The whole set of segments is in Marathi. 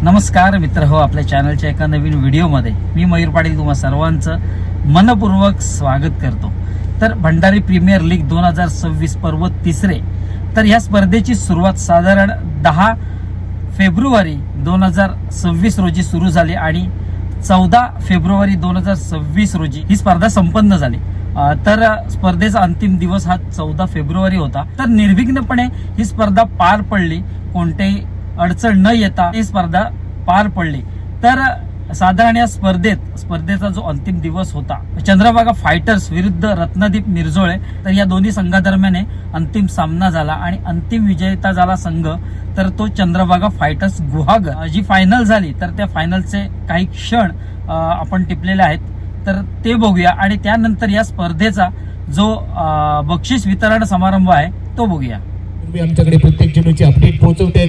नमस्कार मित्र हो, आपल्या चॅनलच्या एका नवीन व्हिडिओमध्ये मी मयूर पाटील तुम्हा सर्वांचं मनपूर्वक स्वागत करतो. तर भंडारी प्रीमियर लीग 2026 पर्व तिसरे. तर ह्या स्पर्धेची सुरुवात साधारण 10 फेब्रुवारी 2026 रोजी सुरू झाली आणि 14 फेब्रुवारी 2026 रोजी ही स्पर्धा संपन्न झाली. तर स्पर्धेचा अंतिम दिवस हा 14 फेब्रुवारी होता. तर निर्विघ्नपणे ही स्पर्धा पार पडली, कोणतेही अडचण न येता ही स्पर्धा पार पडली. तर साधारण या स्पर्धेचा जो अंतिम दिवस होता, चंद्रभागा फायटर्स विरुद्ध रत्नदीप मिरजोळे, तर या दोन्ही संघादरम्यान अंतिम सामना झाला आणि अंतिम विजेता झाला संघ तर तो चंद्रभागा फायटर्स गुहागर. जी फायनल झाली तर त्या फायनलचे काही क्षण आपण टिपलेले आहेत, तर ते बघूया आणि त्यानंतर या स्पर्धेचा जो बक्षीस वितरण समारंभ आहे तो बघूया. आमच्याकडे प्रत्येक चेंडूची अपडेट पोहोचवते.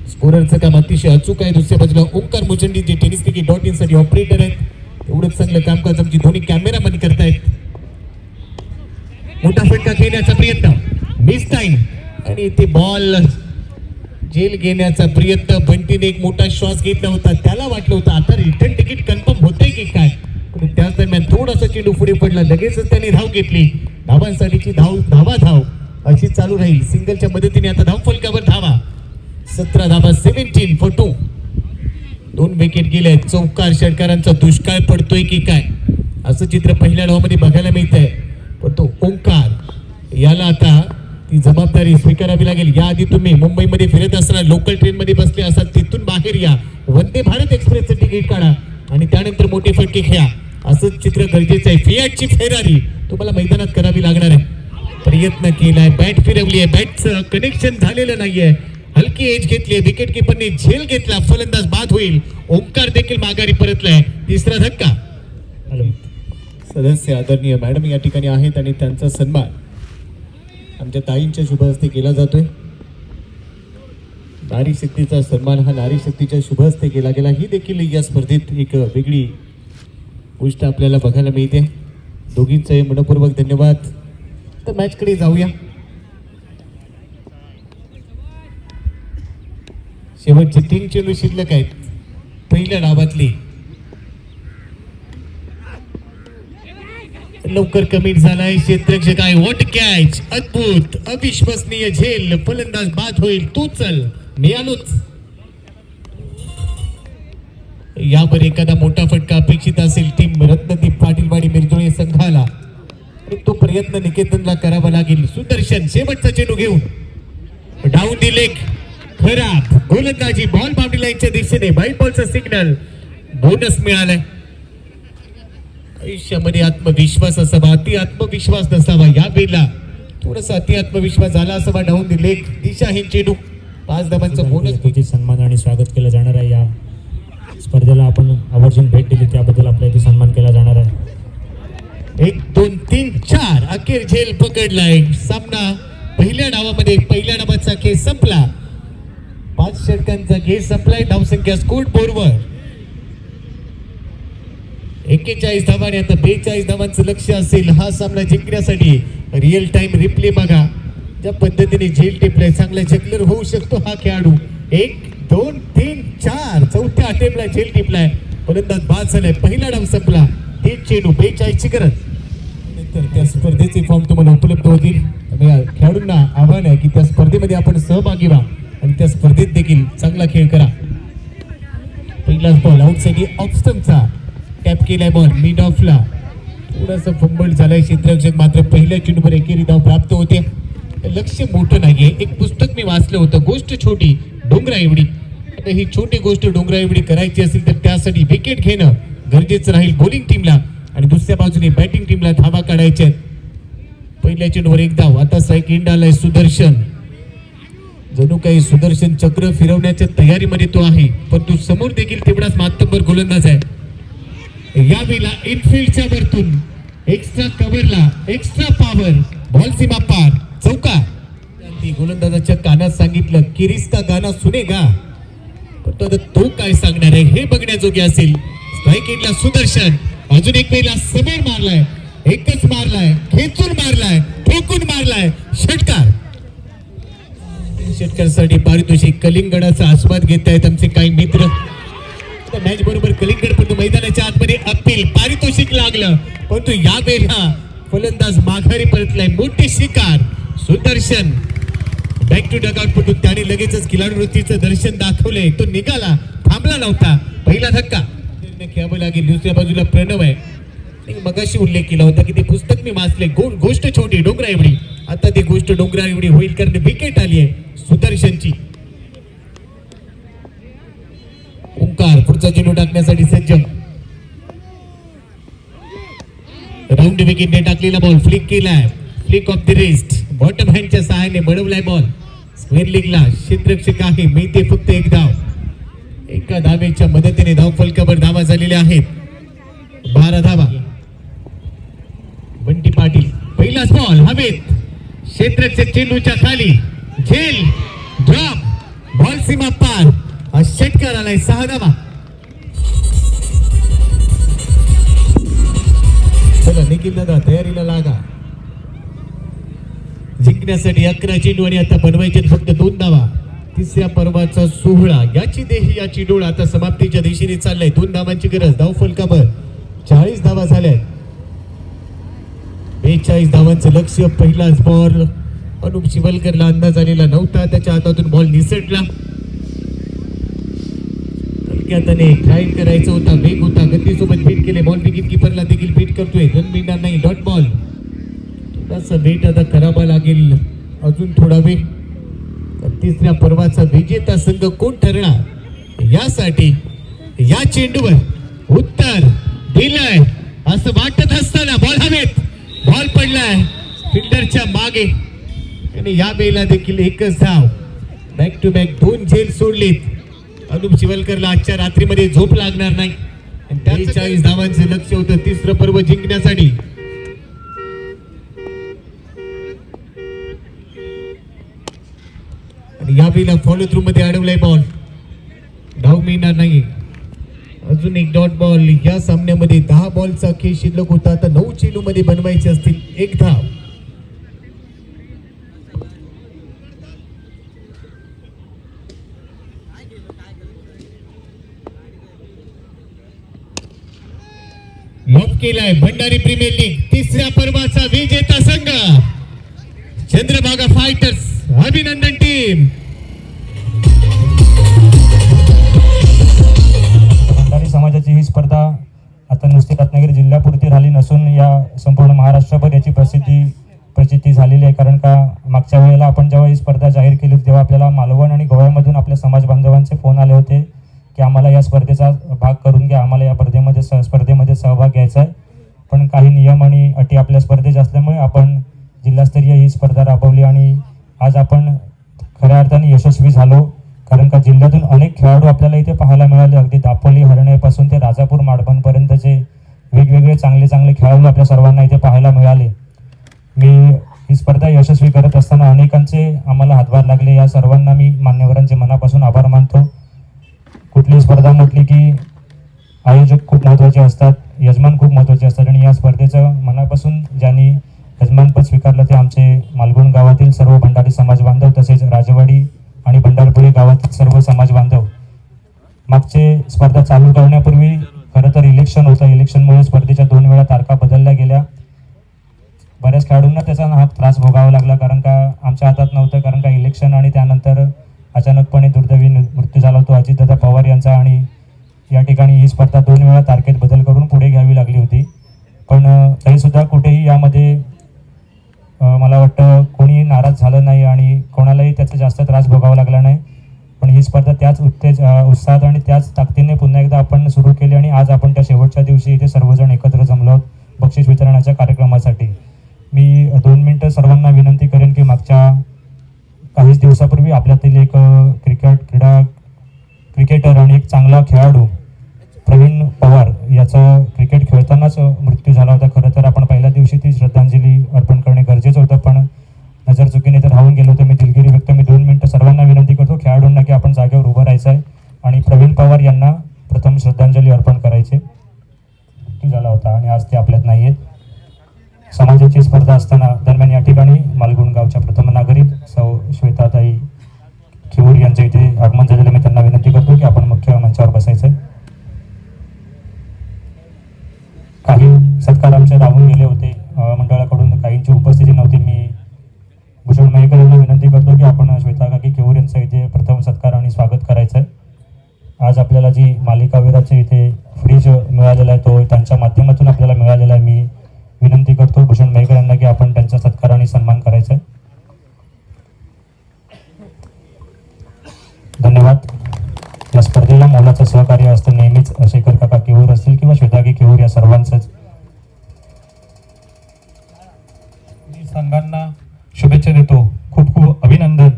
स्कोररचं काम अतिशय अचूक आहे. दुसऱ्या बाजूला ओंकार मुचंडी जे tenniscricket.in साठी ऑपरेटर आहेत, एवढंच चांगलं कामकाज आमची दोन्ही कॅमेरामॅन करतायत. मोठा फटका घेण्याचा प्रयत्न, मिस टाइम आणि ते बॉल जेल घेण्याचा प्रयत्न. बंटीने एक मोठा श्वास घेतला होता, त्याला वाटलं होतं आता रिटर्न तिकीट कन्फर्म होतंय की काय, पण त्याच दरम्यान थोडासा चेंडू पुढे पडला. लगेचच त्याने धाव घेतली. धावांसाठीची धाव अशी चालू राहील. सिंगलच्या मदतीने आता धाव फलकावर धावा. 17 धावा, 17 for 2. 2 विकेट गेले. चौकार षटकारांचा दुष्काळ पडतोय की काय असं चित्र पहिल्या डावामध्ये बघायला मिळतंय. पण तो ओंकार याला आता ती जबाबदारी स्वीकारावी लागेल. याआधी तुम्ही मुंबईमध्ये फिरत असताना लोकल ट्रेन मध्ये बसले असाल, तिथून बाहेर या, वंदे भारत एक्सप्रेसचं तिकीट काढा आणि त्यानंतर मोठे फटके खेळा. असंच चित्र गरजेचं आहे. फियाटची फेरारी तुम्हाला मैदानात करावी लागणार आहे. प्रयत्न केलाय, बॅट फिरवली आहे, बॅटचं कनेक्शन झालेलं नाहीये. हलकी एज घेतली, विकेट किपरने झेल घेतला, फलंदाज बाद होईल. ओंकार देखील माघारी परतलाय. तिसरा धक्का. सदस्य आदरणीय मॅडम या ठिकाणी आहेत आणि त्यांचा सन्मान आमच्या ताईंच्या शुभ हस्ते केला जातोय. नारी शक्तीचा सन्मान हा नारी शक्तीच्या शुभ हस्ते केला गेला. ही देखील या स्पर्धेत एक वेगळी गोष्ट आपल्याला बघायला मिळते. दोघींचे मनपूर्वक धन्यवाद. तर मॅचकडे जाऊया. शेवटचे 3 चेंडू शिल्लक आहेत पहिल्या डावातली. लवकर कमिट झालाय क्षेत्ररक्षक आहे. व्हॉट कॅच, अद्भुत, अविश्वसनीय झेल, फलंदाज बाद होईल. तू चल, मी आलोच. यावर एखादा मोठा फटका अपेक्षित असेल टीम रत्नदीप पाटीलवाडी मिरजोळे संघाला, आणि तो प्रयत्न निकेतनला करावा लागेल. सुदर्शन शेवटचा चेंडू घेऊन डाऊन दी लेग. खराब गोलंदाजी, बॉल बाउंड्री लाईनच्या दिशेने. व्हाईट बॉलचा सिग्नल. बोनस मिळालाय. आयुष्यामध्ये आत्मविश्वास असावा, अति आत्मविश्वास नसावा. या वेळेला थोडासा अति आत्मविश्वास झाला असावा. डाऊन दी लेग दिशाहीन चेंडू. 5 धावांचा बोनस. सन्मान आणि स्वागत केलं जाणार आहे. या स्पर्धेला आपण आवर्जून भेट दिली त्याबद्दल आपला इथे सन्मान केला जाणार आहे. 1 2 3 4 अखेर झेल पकडलाय. सामना पहिल्या डावामध्ये पहिल्या डावाचा खेळ संपला. 5 षटकांचा खेळ संपलाय. धावसंख्या स्कोर बोर्डवर 41 धावांनी आता 42 धावांचं लक्ष असेल हा सामना जिंकण्यासाठी. रिअल टाइम रिप्ले बघा, ज्या पद्धतीने झेल टिपलाय. चांगला जगलर होऊ शकतो हा खेळाडू. 1 2 3 4 चौथ्या अटेम्प्टला झेल टिपलाय. फलंदाज बाद झालाय. पहिला डाव संपला. 3 चेंडू 42 ची गरज. नंतर त्या स्पर्धेचे फॉर्म तुम्हाला उपलब्ध होतील. खेळाडूंना आव्हान आहे की त्या स्पर्धेमध्ये आपण सहभागी व्हा आणि त्या स्पर्धेत देखील चांगला खेळ करा. पहिलाच बॉल आउटसाइड ऑफ स्टंपचा टॅप केलाय. बॉल मिड ऑफला थोडासा फंबल झालाय. क्षेत्ररक्षक मात्र पहिल्या चेंडूवर एकेरी धाव प्राप्त होते. लक्ष मोठं नाहीये. एक पुस्तक मी वाचलं होतं, गोष्ट छोटी डोंगरा एवढी. आता ही छोटी गोष्ट डोंगरा एवढी करायची असेल तर त्यासाठी विकेट घेणं गरजेचं राहील बॉलिंग टीमला आणि दुसऱ्या बाजूने बॅटिंग टीमला धावा काढायच्या. पहिल्या चेंडूवर 1 धाव. आता स्ट्राईक एंड आलाय. सुदर्शन जणू काही सुदर्शन चक्र फिरवण्याच्या तयारीमध्ये तो आहे, परंतु समोर देखील तेवढाच मातब्बर गोलंदाज आहे. यावेळेला इनफिल्डच्या वरतून एक्स्ट्रा कव्हरला एक्स्ट्रा पॉवर, बॉल सीमा पार, चौका. गोलंदाजाच्या कानात सांगितलं किरीस का गाना सुनेगा, पण तो काय सांगणार आहे हे बघण्याजोगे असेल. स्ट्राईक एंडला सुदर्शन अजून एक वेळेला समोर मारलाय. एकच मारलाय, खेचून मारलाय, ठोकून मारलाय. षटकार. षटकारासाठी पारितोषिक कलिंगडाचा आस्वाद घेत आहेत आमचे काही मित्र. आता मॅच बरोबर कलिंगड परंतु मैदानाच्या आतमध्ये अपील पारितोषिक लागलं, परंतु यावेळेला फलंदाज माघारी परतलाय. मोठी शिकार सुदर्शन बॅक टू डगआउट, परंतु त्याने लगेचच खिलाडू वृत्तीचं दर्शन दाखवलंय. तो निघाला, थांबला नव्हता. पहिला धक्का खेळावं लागेल. दुसऱ्या बाजूला प्रणव आहे. मगाशी उल्लेख केला होता की ते पुस्तक मी वाचले, गोष्ट छोटी डोंगरा एवढी. आता ती गोष्ट डोंगरा एवढी होईल कारण विकेट आली आहे सुदर्शनची. ओंकार पुढचा चेंडू टाकण्यासाठी सज्ज. राऊंड विकेटने टाकलेला बॉल फ्लिक केलाय. Flick of the wrist bottom हँडच्या सहाय्याने मिळवलाय बॉल. स्क्वेअर लिगला क्षेत्ररक्षक आहे, मिळते फक्त एक धाव. एका धावेच्या मदतीने धाव फलकावर धावा झालेल्या आहेत. 12 धावा. बंटी पाटील पहिलाच बॉल हवेत, क्षेत्ररक्षक चेंडूच्या खाली, झेल ड्रॉप, बॉल सीमा पार. हा षटकार आलाय. 6 धावा. चला निखिल दादा तयारीला लागा. जिंकण्यासाठी 11 चेंडू आणि आता बनवायचे फक्त 2 धावा. तिसऱ्या पर्वाचा सोहळा याची देही याची डोळ आता समाप्तीच्या दिशेने चाललाय. 2 धावांची गरज. धाव फलकावर 40 धावा झाल्या. 42 धावांचं लक्ष्य. पहिलाच बॉल अनुप चिवलकरला अंदाज आलेला नव्हता, त्याच्या हातातून बॉल निसटला. हलक्याने ट्राय करायचा होता, वेग होता, गतीसोबत बीट केले. बॉल विकेट किपरला देखील बीट करतोय. रन मिळणार नाही. Dot ball. थोडासा वेट आता करावा लागेल, अजून थोडा वेळ. तिसऱ्या पर्वाचा विजेता संघ कोण ठरणार यासाठी या चेंडूवर उत्तर दिलंय असं वाटत असताना बॉल हवेत. बॉल पडलाय फिल्डरच्या मागे आणि या वेळेला देखील एकच धाव. बॅक टू बॅक 2 झेल सोडलीत. अनुप चिवलकरला आजच्या रात्रीमध्ये झोप लागणार नाही. 43 धावांचं लक्ष्य होतं तिसरं पर्व जिंकण्यासाठी. आणि यावेळेला फॉलो थ्रू मध्ये अडवलाय बॉल. धाव मिळणार नाही. अजून एक डॉट बॉल. या सामन्यामध्ये 10 बॉलचा खेळ शिल्लक होता. आता 9 चेंडू मध्ये बनवायचे असतील 1 धाव. लॉक केलाय भंडारी प्रीमियर लीग तिसऱ्या पर्वाचा विजेता संघ चंद्रभागा फायटर्स. अभिनंदन टीम. भंडारी समाजाची ही स्पर्धा आता नुसती रत्नागिरी जिल्ह्यापुरती राहिली नसून या संपूर्ण महाराष्ट्रभर याची प्रसिद्धी झालेली आहे. कारण का मागच्या वेळेला आपण जेव्हा ही स्पर्धा जाहीर केली तेव्हा आपल्याला मालवण आणि गोव्यामधून आपल्या समाज बांधवांचे फोन आले होते की आम्हाला या स्पर्धेचा भाग करून घ्या, आम्हाला या स्पर्धेमध्ये सहभाग घ्यायचा आहे. पण काही नियम आणि अटी आपल्या स्पर्धेत असल्यामुळे आपण जिल्हास्तरीय ही स्पर्धा राबवली आणि आज आपण खऱ्या अर्थाने यशस्वी झालो. कारण का जिल्ह्यातून अनेक खेळाडू आपल्याला इथे पाहायला मिळाले. अगदी दापोली हरणेपासून ते राजापूर माडबनपर्यंतचे वेगवेगळे चांगले खेळाडू आपल्या सर्वांना इथे पाहायला मिळाले. मी ही स्पर्धा यशस्वी करत असताना अनेकांचे आम्हाला हातभार लागले. या सर्वांना मी मान्यवरांचे मनापासून आभार मानतो. कुठली स्पर्धा म्हटली की आयोजक खूप महत्त्वाचे असतात, यजमान खूप महत्त्वाचे असतात आणि या स्पर्धेचं मनापासून ज्यांनी यजमानपद स्वीकारलं ते आमचे मालगुण गावातील सर्व भंडारी समाज बांधव तसेच राजवाडी आणि भंडारपुरी गावातील सर्व समाज बांधव. मागचे स्पर्धा चालू करण्यापूर्वी खरं तर इलेक्शन होतं. इलेक्शनमुळे स्पर्धेच्या 2 वेळा तारखा बदलल्या गेल्या. बऱ्याच खेळाडूंना त्याचा त्रास भोगावा लागला कारण का आमच्या हातात नव्हतं. कारण का इलेक्शन आणि त्यानंतर अचानकपणे दुर्दैवी मृत्यू झाला होतो अजितदादा पवार यांचा आणि या ठिकाणी ही स्पर्धा 2 वेळा तारखेत बदल करून पुढे घ्यावी लागली होती. पण तरीसुद्धा कुठेही यामध्ये मला वाटतं कोणी नाराज झालं नाही आणि कोणालाही त्याचा जास्त त्रास भोगावा लागला नाही. पण ही स्पर्धा त्याच उत्साहात आणि त्याच ताकदीने पुन्हा एकदा आपण सुरू केली आणि आज आपण त्या शेवटच्या दिवशी इथे सर्वजण एकत्र जमलो आहोत बक्षीस वितरणाच्या कार्यक्रमासाठी. मी 2 मिनिटं सर्वांना विनंती करेन की मागच्या काहीच दिवसापूर्वी आपल्यातील एक क्रिकेटर आणि एक चांगला खेळाडू प्रवीण पवार याचा क्रिकेट खेळतानाच मृत्यू झाला होता. खरं तर आपण पहिल्या दिवशी ती श्रद्धांजली अर्पण करणे गरजेचं होतं पण नजर चुकीने तर राहून गेलो होतं. मी दिलगिरी व्यक्त. मी 2 मिनिटं सर्वांना विनंती करतो खेळाडूंना की आपण जागेवर उभं राहायचं आहे आणि प्रवीण पवार यांना प्रथम श्रद्धांजली अर्पण करायचे. मृत्यू झाला होता आणि आज ते आपल्यात नाही आहेत. समाजाची स्पर्धा असताना दरम्यान या ठिकाणी मालगुण गावच्या प्रथम नागरिक सौ श्वेताताई खिवूर यांचं इथे आगमन झालेलं. मी त्यांना विनंती करतो की आपण मुख्य मंचावर बसायचं आहे. सत्कार आमचे राहून गेले होते मंडळाकडून, काहींची उपस्थिती नव्हती. मी भूषण मयेकर यांना विनंती करतो की आपण श्वेता काकी केऊर यांचा इथे प्रथम सत्कार आणि स्वागत करायचं आहे. आज आपल्याला जी मालिकावीराचे इथे फ्रीज मिळालेला आहे तो त्यांच्या माध्यमातून आपल्याला मिळालेला आहे. मी विनंती करतो भूषण मयेकर यांना की आपण त्यांचा सत्कार आणि सन्मान करायचा आहे. धन्यवाद. या स्पर्धेला मोलाचं सहकार्य असतं नेहमीच शेखर काका केऊर असतील किंवा श्वेताकी केऊर या सर्वांचंच. मी संघांना शुभेच्छा देतो. खूप खूप अभिनंदन.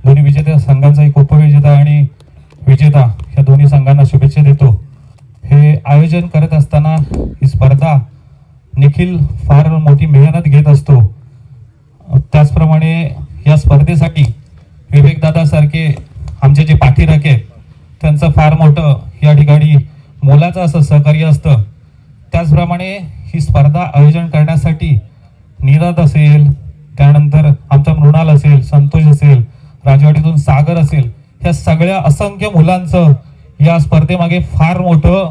दोन्ही विजेत्या संघांचा एक उपविजेता आणि विजेता या दोन्ही संघांना शुभेच्छा देतो. हे आयोजन करत असताना ही स्पर्धा निखिल फार मोठी मेहनत घेत असतो. त्याचप्रमाणे या स्पर्धेसाठी विवेकदादासारखे आमचे जे पाठीराखे आहेत त्यांचं फार मोठं या ठिकाणी मोलाचं असं सहकार्य असतं. त्याचप्रमाणे ही स्पर्धा आयोजन करण्यासाठी निराद असेल, त्यानंतर आमचा मृणाल असेल, संतोष असेल, राजवाडीतून सागर असेल, ह्या सगळ्या असंख्य मुलांचं या स्पर्धेमागे फार मोठं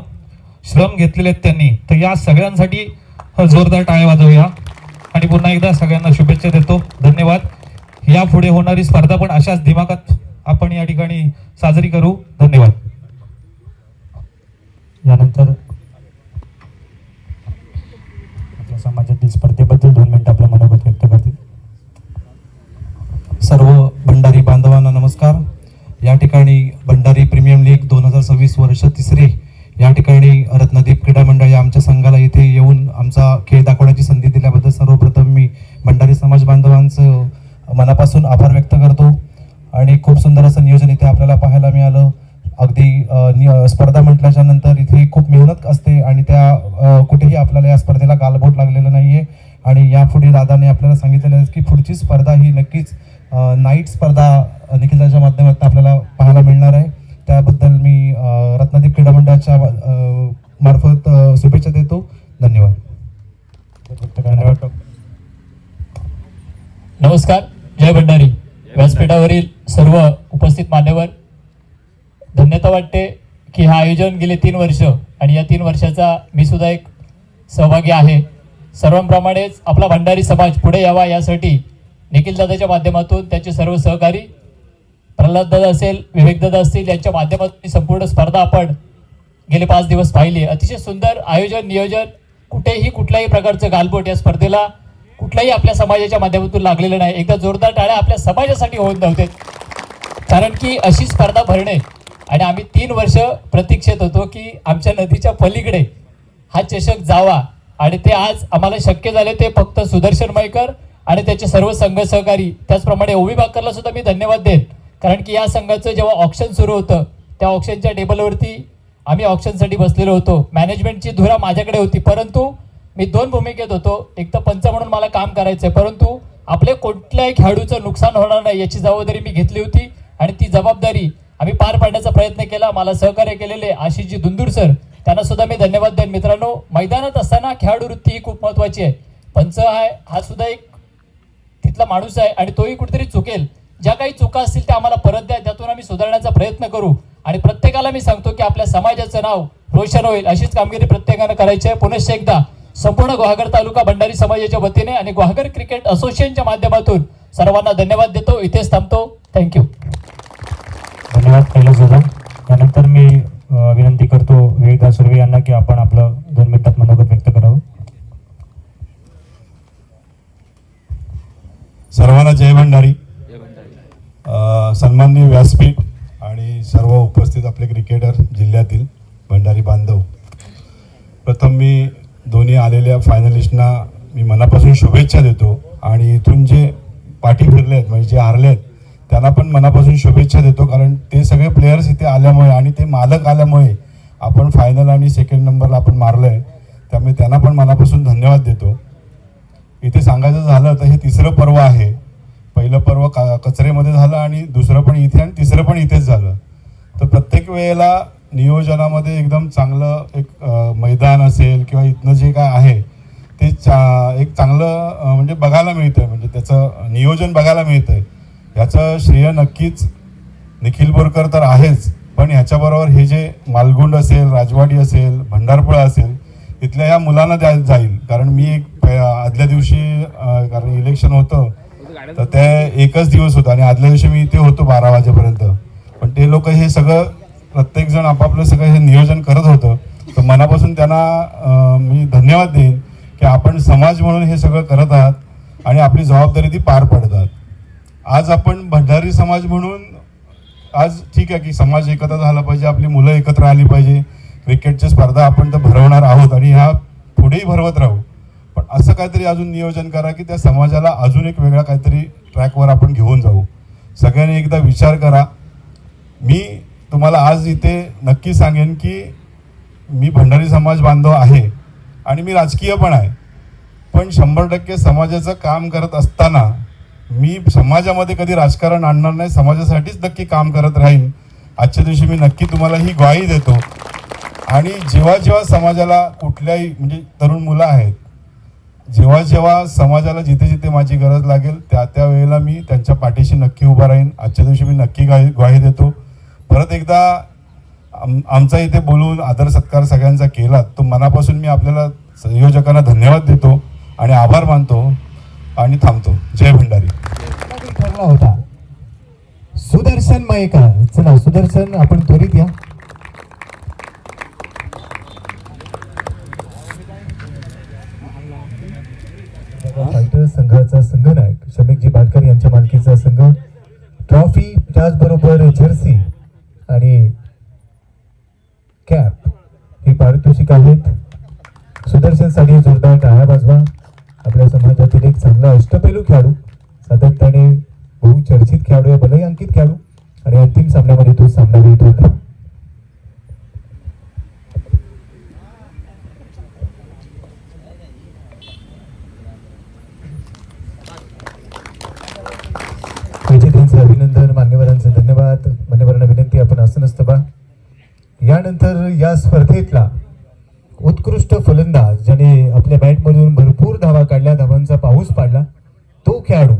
श्रम घेतलेले आहेत त्यांनी. तर या सगळ्यांसाठी जोरदार टाळ्या वाजवूया आणि पुन्हा एकदा सगळ्यांना शुभेच्छा देतो. धन्यवाद. यापुढे होणारी स्पर्धा पण अशाच दिमागात आपण या ठिकाणी साजरी करू. धन्यवाद. यानंतर आपल्या समाजातील स्पर्धेबद्दल 2 मिनिटं आपलं मनोगत व्यक्त करतील. सर्व भंडारी बांधवांना नमस्कार. या ठिकाणी भंडारी प्रीमियम लीग 2026 वर्ष 3रे या ठिकाणी रत्नदीप क्रीडा मंडळ या आमच्या संघाला इथे येऊन आमचा खेळ दाखवण्याची संधी दिल्याबद्दल सर्वप्रथम मी भंडारी समाज बांधवांचं मनापासून आभार व्यक्त करतो. आणि खूप सुंदर असं नियोजन इथे आपल्याला पाहायला मिळालं. अगदी स्पर्धा म्हटल्याच्या नंतर इथे खूप मेहनत असते आणि त्या कुठेही आपल्याला या स्पर्धेला गालबोट लागलेलं नाहीये. आणि यापुढे दादाने आपल्याला सांगितलेलं आहे की पुढची स्पर्धा ही नक्कीच नाईट स्पर्धा निखिलाच्या माध्यमातून आपल्याला पाहायला मिळणार आहे. त्याबद्दल मी रत्नदीप क्रीडा मंडळाच्या मार्फत शुभेच्छा देतो. धन्यवाद. नमस्कार. जय भंडारी. व्यासपीठावरील सर्व उपस्थित मान्यवर, धन्यता वाटते की हे आयोजन गेले 3 वर्ष आणि या 3 वर्षाचा मी सुद्धा एक सहभागी आहे. सर्वांप्रमाणेच आपला भंडारी समाज पुढे यावा यासाठी निखिलदादाच्या माध्यमातून त्याचे सर्व सहकारी प्रल्हाददादा असेल, विवेकदादा असतील यांच्या माध्यमातून ही संपूर्ण स्पर्धा आपण गेले 5 दिवस पाहिली. अतिशय सुंदर आयोजन, नियोजन, कुठेही कुठल्याही प्रकारचं गालबोट या स्पर्धेला कुठल्याही आपल्या समाजाच्या माध्यमातून लागलेलं नाही. एकदा जोरदार टाळ्या आपल्या समाजासाठी होत नव्हते, कारण की अशी स्पर्धा भरणे आणि आम्ही 3 वर्ष प्रतीक्षेत होतो की आमच्या नदीच्या पलीकडे हा चषक जावा आणि ते आज आम्हाला शक्य झाले. ते फक्त सुदर्शन मयेकर आणि त्याचे सर्व संघ सहकारी, त्याचप्रमाणे ओवी बाकरला सुद्धा मी धन्यवाद देईन, कारण की या संघाचं जेव्हा ऑक्शन सुरू होतं त्या ऑक्शनच्या टेबलवरती आम्ही ऑक्शनसाठी बसलेलो होतो. मॅनेजमेंटची धुरा माझ्याकडे होती, परंतु मी 2 भूमिकेत होतो. एक तर पंच म्हणून मला काम करायचं आहे, परंतु आपले कुठल्याही खेळाडूचं नुकसान होणार नाही याची जबाबदारी मी घेतली होती आणि ती जबाबदारी आम्ही पार पाडण्याचा प्रयत्न केला. मला सहकार्य केलेले आशिषजी दुंदूर सर, त्यांना सुद्धा मी धन्यवाद देईन. मित्रांनो, मैदानात असताना खेळाडू वृत्ती ही खूप महत्त्वाची आहे. पंच हा सुद्धा एक तिथला माणूस आहे आणि तोही कुठेतरी चुकेल. ज्या काही चुका असतील त्या आम्हाला परत द्या, त्यातून आम्ही सुधारण्याचा प्रयत्न करू आणि प्रत्येकाला मी सांगतो की आपल्या समाजाचं नाव रोशन होईल अशीच कामगिरी प्रत्येकानं करायची आहे. पुनश्च एकदा संपूर्ण गुहागर तालुका भंडारी समाजाच्या वतीने आणि गुहागर क्रिकेट असोसिएशनच्या माध्यमातून सर्वांना धन्यवाद देतो. इथेच थांबतो. थँक्यू. धन्यवाद कैलास दादा. यानंतर मी विनंती करतो विवेकदादा सुर्वे यांना की आपण आपलं 2 मिनिटात मनोगत व्यक्त करावं. सर्वांना जय भंडारी. सन्माननीय व्यासपीठ आणि सर्व उपस्थित आपले क्रिकेटर, जिल्ह्यातील भंडारी बांधव, प्रथम मी दोन्ही आलेल्या फायनलिस्टना मी मनापासून शुभेच्छा देतो आणि इथून जे पाठी फिरले आहेत म्हणजे जे हारले आहेत त्यांना पण मनापासून शुभेच्छा देतो, कारण ते सगळे प्लेयर्स इथे आल्यामुळे आणि ते मालक आल्यामुळे आपण फायनल आणि 2nd नंबरला आपण मारलं आहे. त्यामुळे त्यांना पण मनापासून धन्यवाद देतो. इथे सांगायचं झालं तर हे 3रं पर्व आहे. पहिलं पर्व कचरेमध्ये झालं आणि दुसरं पण इथे आणि 3रं पण इथेच झालं. तर प्रत्येक वेळेला नियोजनामध्ये एकदम चांगलं एक मैदान असेल किंवा इथनं जे काय आहे ते एक चांगलं म्हणजे बघायला मिळतं, म्हणजे त्याचं नियोजन बघायला मिळतं. ह्याचं श्रेय नक्कीच निखिल बोरकर तर आहेच, पण ह्याच्याबरोबर हे जे मालगुंड असेल, राजवाडी असेल, भंडारपुळा असेल, इथल्या या मुलांना जाईल. कारण मी एक आदल्या दिवशी कारण इलेक्शन होतं तर ते एकच दिवस होतं आणि आदल्या दिवशी मी इथे होतो 12 वाजेपर्यंत. पण ते लोक हे सगळं प्रत्येकजण आपापलं सगळं हे नियोजन करत होतं. तर मनापासून त्यांना मी धन्यवाद देईन की आपण समाज म्हणून हे सगळं करत आहात आणि आपली जबाबदारी ती पार पडतात. आज आपण भंडारी समाज म्हणून आज ठीक आहे की समाज एकत्र झाला पाहिजे, आपली मुलं एकत्र आली पाहिजे, क्रिकेटची स्पर्धा आपण तर भरवणार आहोत आणि ह्या पुढेही भरवत राहू. पण असं काहीतरी अजून नियोजन करा की त्या समाजाला अजून एक वेगळा काहीतरी ट्रॅकवर आपण घेऊन जाऊ. सगळ्यांनी एकदा विचार करा. मी तुम्हाला आज इथे नक्की सांगेन की मी भंडारी समाज बांधव आहे आणि मी राजकीय पण आहे. पण 100% समाजाचं काम करत असताना मी समाजामध्ये कधी राजकारण आणणार नाही, समाजासाठीच नक्की काम करत राहीन. आजच्या दिवशी मी नक्की तुम्हाला ही ग्वाही देतो. आणि जेव्हा जेव्हा समाजाला कुठल्याही म्हणजे तरुण मुलं आहेत, जेव्हा जेव्हा समाजाला जिथे जिथे माझी गरज लागेल त्या वेळेला मी त्यांच्या पाठीशी नक्की उभा राहीन. आजच्या दिवशी मी नक्की ग्वाही देतो. परत एकदा आमचा इथे बोलून आदर सत्कार सगळ्यांचा केला तो मनापासून मी आपल्याला संयोजकांना धन्यवाद देतो आणि आभार मानतो आणि थांबतो. जय भंडारी. ठरला होता सुदर्शन मयेकर. चला सुदर्शन आपण त्वरित या. फायटर संघाचा संघनायक शमीकजी बाटकर यांच्या मालकीचा संघ ट्रॉफी त्याचबरोबर जर्सी आणि कॅप ही पारितोषिक आहेत. सुदर्शनसाठी जोरदार टाळ्या वाजवा. आपल्या समाजातील एक चांगला अष्टपैलू खेळाडू, सातत्याने बहुचर्चित खेळाडू, भलेही अंकित खेळाडू आणि अंतिम सामन्यामध्ये तो सामनावीर ठरला. विजेत्यांचं अभिनंदन, मान्यवरांचं धन्यवाद. मान्यवरांना विनंती आपण असं नसतं बा. यानंतर या स्पर्धेतला उत्कृष्ट फलंदाज ज्याने आपल्या बॅटमधून भरपूर धावा काढल्या, धावांचा पाऊस पाडला, तो खेळाडू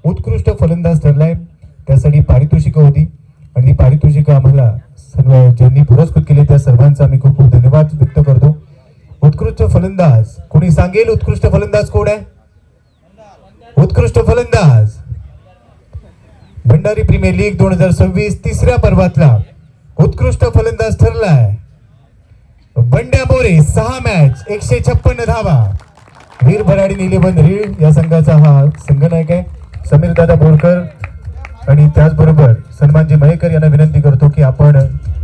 उत्कृष्ट फलंदाज ठरलाय. त्यासाठी पारितोषिकं होती आणि ती पारितोषिकं आम्हाला सर्व ज्यांनी पुरस्कृत केले त्या सर्वांचा आम्ही खूप खूप धन्यवाद व्यक्त करतो. उत्कृष्ट फलंदाज कोणी सांगेल? उत्कृष्ट फलंदाज कोण आहे? उत्कृष्ट फलंदाज भंडारी प्रीमियर लीग 2026 तिसऱ्या पर्वातला उत्कृष्ट फलंदाज ठरलाय बंड्या मोरे. 6 मॅच 156 धावा. वीर भराडी निलेबंद रीड या संघाचा हा संघनायक आहे समीर दादा बोरकर. आणि त्याचबरोबर सन्मानजी मयेकर यांना विनंती करतो की आपण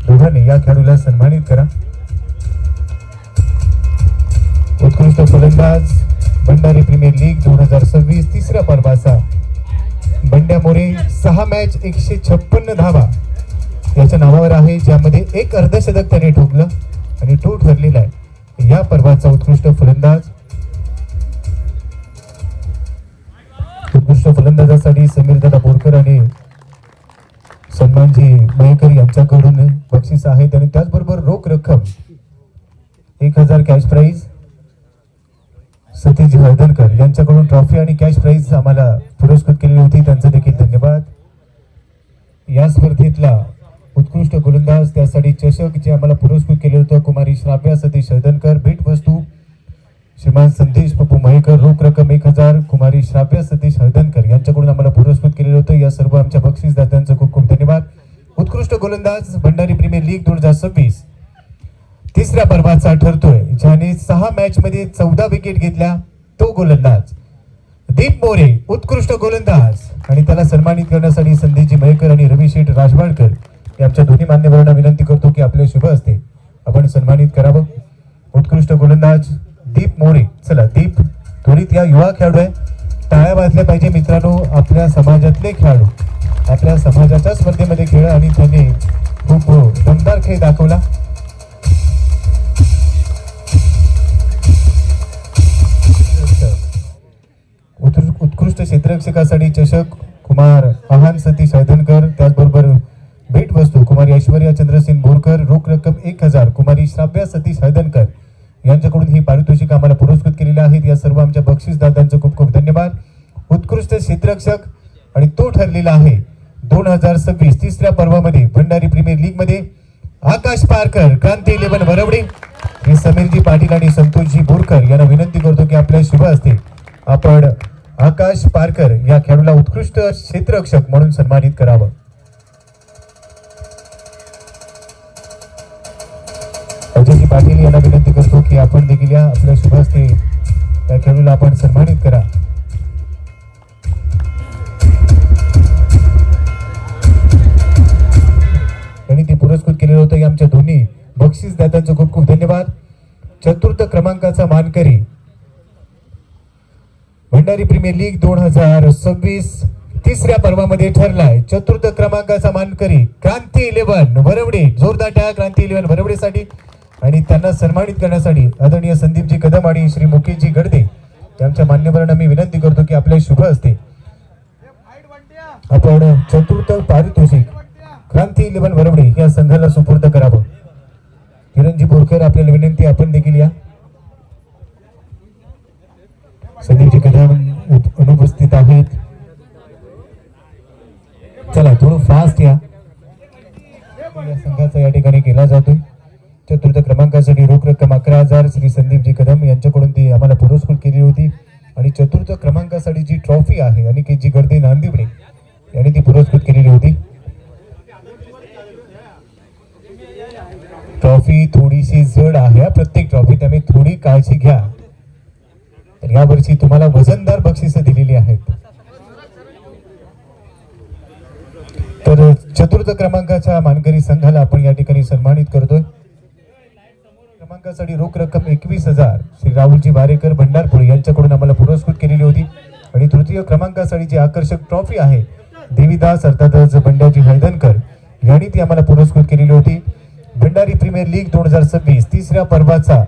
दोघांनी या खेळाडूला सन्मानित करा. उत्कृष्ट फलंदाज भंडारी प्रीमियर लीग 2026 तिसऱ्या पर्वाचा बंड्या मोरे. 6 मॅच 156 धावा याच्या नावावर आहे, ज्यामध्ये एक अर्धशतक त्याने ठोकलं आणि तो ठरलेला आहे या पर्वाचा उत्कृष्ट फलंदाज. उत्कृष्ट फलंदाजासाठी समीरदादा बोरकर आणि सन्मानजी मयेकर यांच्याकडून बक्षीस आहेत आणि त्याचबरोबर रोख रक्कम 1000 कॅश प्राइज. सतीश हळदणकर यांच्याकडून ट्रॉफी आणि कॅश प्राइज आम्हाला पुरस्कृत केलेली होती, त्यांचा देखील धन्यवाद. या स्पर्धेतला उत्कृष्ट गोलंदाज त्यासाठी चषक जे आम्हाला पुरस्कृत केले होतं कुमारी श्राव्या सतीश हळदणकर. भेटवस्तू श्रीमान संदेश पप्पू मयेकर. रोख रक्कम 1000 कुमारी श्राव्या सतीश हळदणकर यांच्याकडून आम्हाला पुरस्कृत केलेलं होतं. या सर्व आमच्या बक्षीसदात्यांचं खूप खूप धन्यवाद. उत्कृष्ट गोलंदाज भंडारी प्रीमियर लीग 2026 तिसऱ्या पर्वाचा ठरतोय, ज्याने 6 मॅच मध्ये 14 विकेट घेतल्या, तो गोलंदाज दीप मोरे. उत्कृष्ट गोलंदाज आणि त्याला सन्मानित करण्यासाठी संदेशजी मयेकर आणि रवी शेठ राजवाडकर आमच्या दोन्ही मान्यवरांना विनंती करतो की आपले शुभ हस्ते आपण सन्मानित करावं. उत्कृष्ट गोलंदाज दीप मोरे. चला दीप त्वरित या युवा खेळाडू आहे, टाळ्या वाजल्या पाहिजे मित्रांनो. आपल्या समाजातले खेळाडू आपल्या समाजाच्या स्पर्धेमध्ये खेळ आणि त्याने खूप दमदार खेळ दाखवला. उत्कृष्ट क्षेत्ररक्षकासाठी चषक कुमार आहान सतीश हळदणकर. त्याचबरोबर भेटवस्तू कुमारी ऐश्वर्या चंद्रसेन बोरकर. रोख रक्कम 1000 कुमारी श्राव्या सतीश हळदणकर यांच्याकडून ही पारितोषिक आम्हाला पुरस्कृत केलेली आहेत. या सर्व आमच्या बक्षीसदात्यांचं खूप खूप धन्यवाद. उत्कृष्ट क्षेत्ररक्षक आणि तो ठरलेला आहे 2026 तिसऱ्या पर्वामध्ये भंडारी प्रीमियर लीग मध्ये आकाश पारकर, क्रांती 11 वरवडे. हे समीरजी पाटील आणि संतोषजी बोरकर यांना विनंती करतो की आपल्या शुभ हस्ते आपण आकाश पारकर या खेळाडूला उत्कृष्ट क्षेत्ररक्षक म्हणून सन्मानित करावं. अजयजी पाटील यांना विनंती करतो की आपण देखील या आपल्या शुभ हस्ते या खेळाडूला आपण सन्मानित करा. यांनी ते पुरस्कृत केलेलं होतं. आमच्या दोन्ही बक्षीस दात्यांचं खूप खूप धन्यवाद. चतुर्थ क्रमांकाचा मानकरी भंडारी प्रीमियर लीग 2026 तिसऱ्या पर्वामध्ये ठरलाय. चतुर्थ क्रमांकाचा मानकरी क्रांती 11 वरवडे. जोरदार टाळ्या क्रांती 11 वरवडेसाठी. आणि त्यांना सन्मानित करण्यासाठी आदरणीय संदीपजी कदम आणि श्री मुकेशजी गडदे यांच्या मान्यवरांना मी विनंती करतो की आपल्या शुभ हस्ते आपण चतुर्थ पारितोषिक क्रांती 11 वरवडे या संघाला सुपूर्द करावं. किरणजी बोरकर आपल्याला विनंती आपण देखील या. संदीपजी कदम अनुपस्थित आहेत. चला थोडं फास्ट या संघाचा या ठिकाणी केला जातोय. चतुर्थ क्रमांकासाठी रोख रक्कम 11,000 श्री संदीपजी कदम यांच्याकडून ती आम्हाला पुरस्कृत केली होती. आणि चतुर्थ क्रमांकासाठी जी ट्रॉफी आहे अनिकेतजी गडदे नांदिवडे यांनी ती पुरस्कृत केलेली होती. ट्रॉफी थोडीशी जड आहे प्रत्येक ट्रॉफी, त्यामुळे थोडी काळजी घ्या. तर यावर्षी तुम्हाला वजनदार बक्षिसं दिलेली आहेत. तर चतुर्थ क्रमांकाच्या मानकरी संघाला आपण या ठिकाणी सन्मानित करतोय. क्रमांकासाठी रोख रक्कम 21,000 श्री राहुलजी वारेकर भंडारपूर यांच्याकडून आम्हाला पुरस्कृत केलेली होती. आणि तृतीय क्रमांकासाठी जी आकर्षक ट्रॉफी आहे देवीदास अर्थातच बंड्याजी हळदणकर यांनी ती आम्हाला पुरस्कृत केलेली होती. भंडारी प्रीमियर लीग 2026 तिसऱ्या पर्वाचा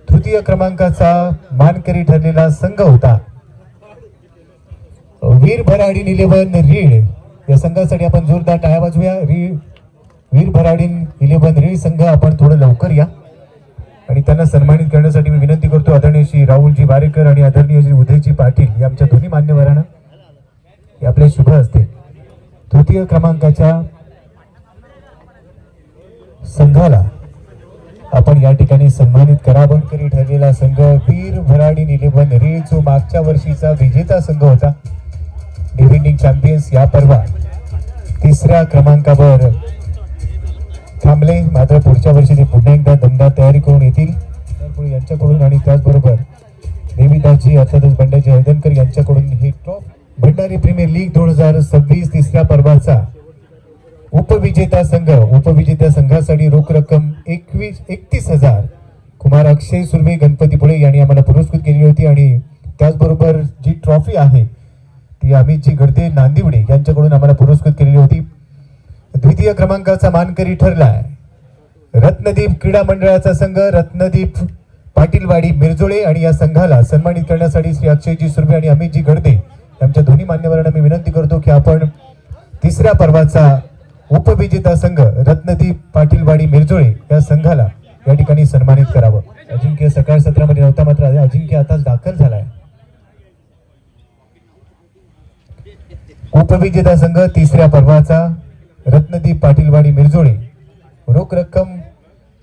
तृतीय क्रमांकाचा मानकरी ठरलेला संघ होता वीर भराडीन 11 रीड. या संघासाठी आपण जोरदार टाळ्या वाजवूया. वीर भराडीन 11 रीड संघ आपण थोडं लवकर या. आणि त्यांना सन्मानित करण्यासाठी मी विनंती करतो आदरणीय श्री राहुलजी वारेकर आणि आदरणीय श्री उदयजी पाटील या आमच्या दोन्ही मान्यवरांना आपल्या शुभ हस्ते तृतीय क्रमांकाच्या संघाला आपण या ठिकाणी सन्मानित करावं. करी ठरलेला संघ वीर भराडीन 11 रीड जो मागच्या वर्षीचा विजेता संघ होता. डिफेंडिंग चॅम्पियन्स या पर्वात तिसऱ्या क्रमांकावर थांबले. मात्र पुढच्या वर्षी ते पुन्हा एकदा दमदार तयारी करून येतील यांच्याकडून. आणि त्याचबरोबर देवीदासजी अर्थातच बंड्याजी हळदणकर यांच्याकडून हे ट्रॉफी. भंडारी प्रीमियर लीग 2026 तिसऱ्या पर्वाचा उपविजेता संघ. उपविजेत्या संघासाठी रोख रक्कम 31,000 कुमार अक्षय सुर्वे गणपतीपुळे यांनी आम्हाला पुरस्कृत केली होती. आणि त्याचबरोबर जी ट्रॉफी आहे ती अमितजी गडदे नांदिवडे यांच्याकडून आम्हाला पुरस्कृत केलेली होती. द्वितीय क्रमांकाचा मानकरी ठरलाय रत्नदीप क्रीडा मंडळाचा संघ रत्नदीप पाटीलवाडी मिरजोळे. आणि या संघाला सन्मानित करण्यासाठी श्री अक्षयजी सुर्वे आणि अमितजी गडदे यांच्या दोन्ही मान्यवरांना मी विनंती करतो की आपण तिसऱ्या पर्वाचा उपविजेता संघ रत्नदीप पाटीलवाडी मिरजोळे या संघाला या ठिकाणी सन्मानित करावं. अजिंक्य सकाळ सत्रामध्ये नव्हता, मात्र अजिंक्य आताच दाखल झालाय. उपविजेता संघ तिसऱ्या पर्वाचा रत्नदीप पाटीलवाडी मिरजोळे. रोख रक्कम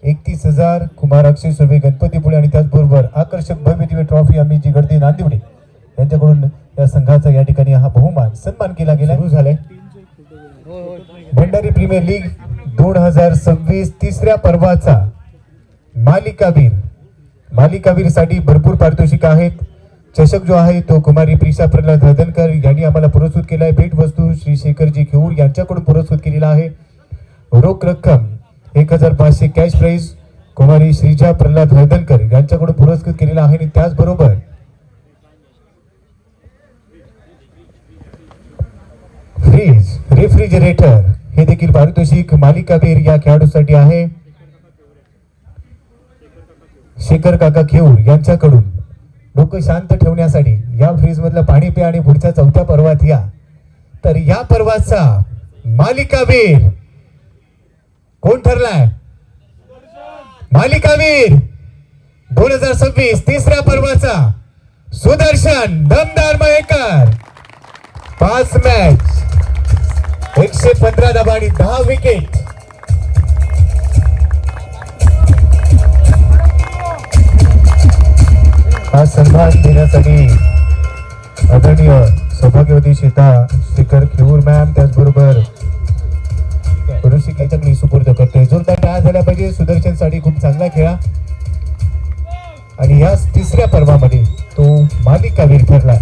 31,000 कुमार अक्षय सुर्वे गणपतीपुळे. आणि त्याचबरोबर आकर्षक भव्य दिव्य ट्रॉफी अमितजी गडदे नांदिवडे यांच्याकडून या संघाचा या ठिकाणी हा बहुमान सन्मान केला गेला. सुरू झालाय भंडारी प्रीमियर लीग 2026 तिसऱ्या पर्वाचा मालिकावीर. मालिकावीर साठी भरपूर पारितोषिक आहेत. चषक जो आहे तो कुमारी प्रिशा प्रल्हाद हळदणकर यांनी आम्हाला पुरस्कृत केला आहे. भेटवस्तू श्री शेखरजी खेऊर यांच्याकडून पुरस्कृत केलेला आहे. रोख रक्कम 1,500 कॅश प्राइज कुमारी श्रीजा प्रल्हाद हळदणकर यांच्याकडून पुरस्कृत केलेला आहे. आणि त्याचबरोबर फ्रीज रेफ्रिजरेटर हे देखील पारितोषिक मालिकावीर या खेळाडूसाठी आहे. शेखर काका खेऊर यांच्याकडून डोकं शांत ठेवण्यासाठी या फ्रीज मधलं पाणी प्या आणि पुढच्या चौथ्या पर्वात या. तर या पर्वाचा मालिकावीर कोण ठरलाय? मालिकावीर 2026 तिसऱ्या पर्वाचा सुदर्शन दमदार मयेकर. 5 मॅच 115 धावा आणि 10 विकेट. सन्मान देण्यासाठी आदरणीय सौभाग्यवती श्वेता शेखर खेऊर मॅम, त्याचबरोबर ऋषिकेच्या सुपूर्द करतोय. जोरदार टाळ्या झाल्या पाहिजे. सुदर्शन साठी खूप चांगला खेळा आणि या तिसऱ्या पर्वामध्ये तो मालिकावीर ठरला.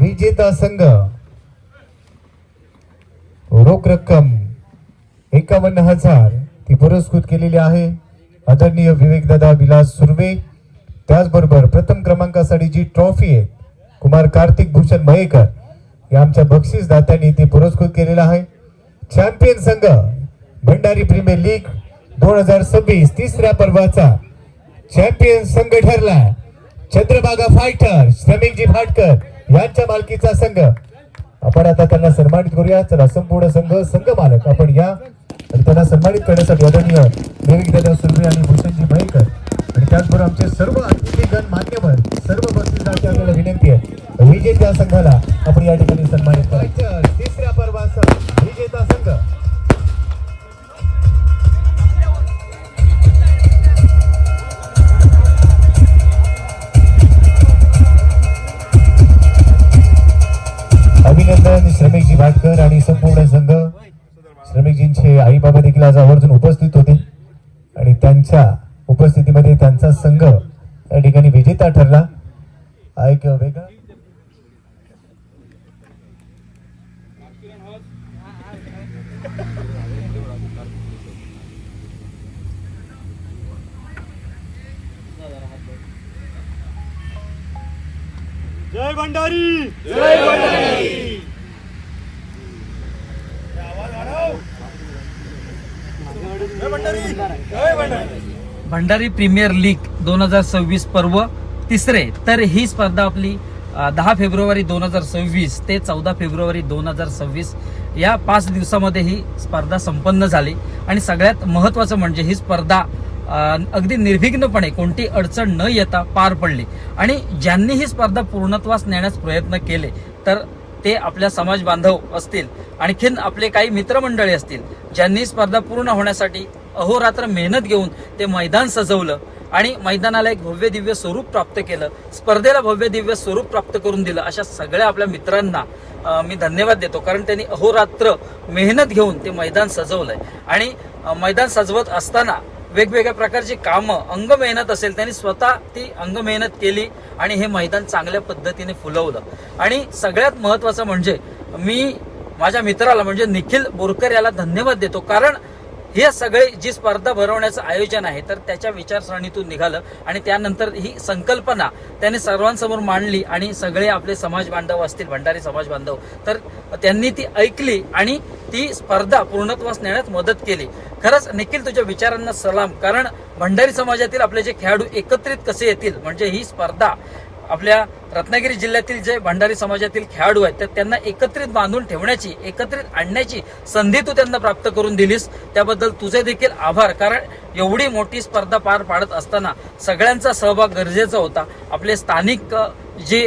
विजेता संघ रोख रक्कम 51,000 ती पुरस्कृत केलेली आहे आदरणीय विवेकदादा विलास सुर्वे. त्याचबरोबर प्रथम क्रमांकासाठी जी ट्रॉफी आहे कुमार कार्तिक भूषण मयेकर या आमच्या बक्षीसदात्यांनी ती पुरस्कृत केलेला आहे. चॅम्पियन संघ भंडारी प्रीमियर लीग 2026 तिसऱ्या पर्वाचा चॅम्पियन संघ ठरला चंद्रभागा फायटर श्रमिकजी भाटकर यांच्या मालकीचा संघ. आपण आता त्यांना सन्मानित करूया. चला संपूर्ण संघ मालक आपण या आणि त्यांना सन्मानित करण्यासाठी आदरणीय विवेकदादा सुर्वे आणि भूषणजी मयेकर आणि त्याचबरोबर आमचे सर्व अतिथीगण मान्यवर सर्व बक्षीसदाते आपल्याला विनंती आहे विजेत्या संघाला आपण या ठिकाणी सन्मानित करायचं. तिसऱ्या पर्वाचा विजेता संघ अभिनंदन श्रमिकजी भाटकर आणि संपूर्ण संघ. श्रमिकजींचे आई बाबा देखील आज आवर्जून उपस्थित होते आणि त्यांच्या उपस्थितीमध्ये त्यांचा संघ या ठिकाणी विजेता ठरला. हा एक वेगळा जय भंडारी. भंडारी प्रीमियर लीग 2026 पर्व तिसरे. तर ही स्पर्धा आपली 10 फेब्रुवारी 2026 ते 14 फेब्रुवारी 2026 या 5 दिवसामध्ये ही स्पर्धा संपन्न झाली. आणि सगळ्यात महत्त्वाचं म्हणजे ही स्पर्धा अगदी निर्विघ्नपणे कोणती अडचण न येता पार पडली. आणि ज्यांनी ही स्पर्धा पूर्णत्वास नेण्यास प्रयत्न केले तर ते आपल्या समाज बांधव असतील, आणखीन आपले काही मित्रमंडळी असतील ज्यांनी स्पर्धा पूर्ण होण्यासाठी अहोरात्र मेहनत घेऊन ते मैदान सजवलं आणि मैदानाला एक भव्य दिव्य स्वरूप प्राप्त केलं, स्पर्धेला भव्य दिव्य स्वरूप प्राप्त करून दिलं. अशा सगळ्या आपल्या मित्रांना मी धन्यवाद देतो, कारण त्यांनी अहोरात्र मेहनत घेऊन ते मैदान सजवलंय. आणि मैदान सजवत असताना वेगवेगळ्या प्रकारची कामं अंग मेहनत असेल त्यांनी स्वतः ती अंग मेहनत केली आणि हे मैदान चांगल्या पद्धतीने फुलवलं. आणि सगळ्यात महत्त्वाचं म्हणजे मी माझ्या मित्राला म्हणजे निखिल बोरकर याला धन्यवाद देतो, कारण हे सगळे जी स्पर्धा भरवण्याचं आयोजन आहे तर त्याच्या विचारसरणीतून निघालं आणि त्यानंतर ही संकल्पना त्याने सर्वांसमोर मांडली आणि सगळे आपले समाज बांधव असतील, भंडारी समाज बांधव, तर त्यांनी ती ऐकली आणि ती स्पर्धा पूर्णत्वास नेण्यात मदत केली. खरंच निखिल तुझ्या विचारांना सलाम, कारण भंडारी समाजातील आपले जे खेळाडू एकत्रित कसे येतील म्हणजे ही स्पर्धा आपल्या रत्नागिरी जिल्ह्यातील जे भंडारी समाजातील खेळाडू आहेत तर त्यांना एकत्रित बांधून ठेवण्याची, एकत्रित आणण्याची संधी तू त्यांना प्राप्त करून दिलीस, त्याबद्दल तुझे देखील आभार. कारण एवढी मोठी स्पर्धा पार पाडत असताना सगळ्यांचा सहभाग गरजेचा होता. आपले स्थानिक जे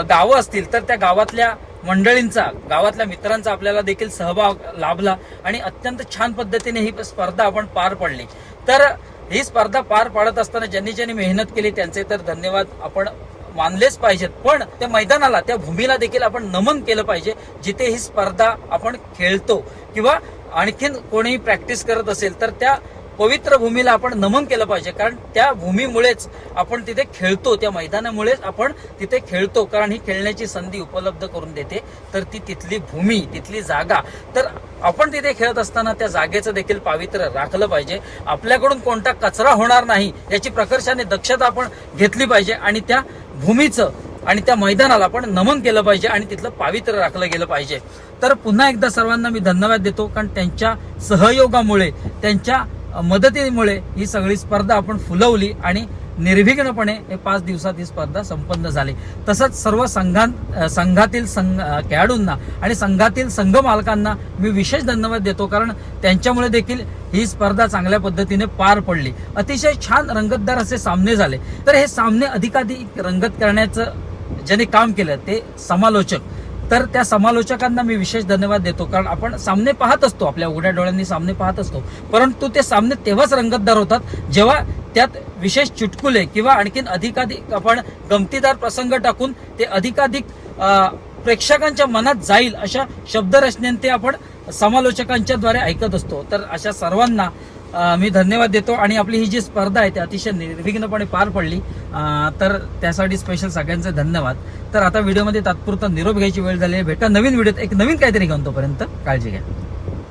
गावं असतील तर त्या गावातल्या मंडळींचा, गावातल्या मित्रांचा आपल्याला देखील सहभाग लाभला आणि अत्यंत छान पद्धतीने ही स्पर्धा आपण पार पडली. तर ही स्पर्धा पार पाडत असताना ज्यांनी ज्यांनी मेहनत केली त्यांचे तर धन्यवाद आपण मानलेच पाहिजेत, पण त्या मैदानाला, त्या भूमीला देखील आपण नमन केलं पाहिजे जिथे ही स्पर्धा आपण खेळतो. किंवा आणखीन कोणी प्रॅक्टिस करत असेल तर त्या पवित्र भूमीला आपण नमन केलं पाहिजे, कारण त्या भूमीमुळेच आपण तिथे खेळतो, त्या मैदानामुळेच आपण तिथे खेळतो, कारण ही खेळण्याची संधी उपलब्ध करून देते तर ती तिथली भूमी, तिथली जागा. तर आपण तिथे खेळत असताना त्या जागेचं देखील पावित्र्य राखलं पाहिजे. आपल्याकडून कोणता कचरा होणार नाही याची प्रकर्षाने दक्षता आपण घेतली पाहिजे आणि त्या भूमीचं आणि त्या मैदानाला आपण नमन केलं पाहिजे आणि तिथलं पावित्र्य राखलं गेलं पाहिजे. तर पुन्हा एकदा सर्वांना मी धन्यवाद देतो, कारण त्यांच्या सहयोगामुळे, त्यांच्या मदतीमुळे ही सगळी स्पर्धा आपण फुलवली आणि निर्विघ्नपणे 5 दिवसात ही स्पर्धा संपन्न झाली. तसंच सर्व संघातील खेळाडूंना आणि संघातील संघ मालकांना मी विशेष धन्यवाद देतो, कारण त्यांच्यामुळे देखील ही स्पर्धा चांगल्या पद्धतीने पार पडली. अतिशय छान रंगतदार असे सामने झाले. तर हे सामने अधिकाधिक रंगत करण्याचं ज्यांनी काम केलं ते समालोचक तर त्या समालोचकांना मी विशेष धन्यवाद देतो, कारण आपण सामने पाहत असतो, आपल्या उघड्या डोळ्यांनी सामने पाहत असतो, परंतु ते सामने तेव्हाच रंगतदार होतात जेव्हा त्यात विशेष चुटकुले किंवा आणखीन अधिकाधिक आपण गमतीदार प्रसंग टाकून ते अधिकाधिक प्रेक्षकांच्या मनात जाईल अशा शब्दरचनेने आपण समालोचकांच्या द्वारे ऐकत असतो. तर अशा सर्वांना मी धन्यवाद देतो आणि आपली ही जी स्पर्धा आहे ती अतिशय निर्विघ्नपणे पार पडली, तर त्यासाठी स्पेशल सगळ्यांचे धन्यवाद. तर आता व्हिडिओमध्ये तात्पुरता निरोप घ्यायची वेळ झाली आहे. भेटा नवीन व्हिडिओत एक नवीन काहीतरी घेऊन, तोपर्यंत काळजी घ्या.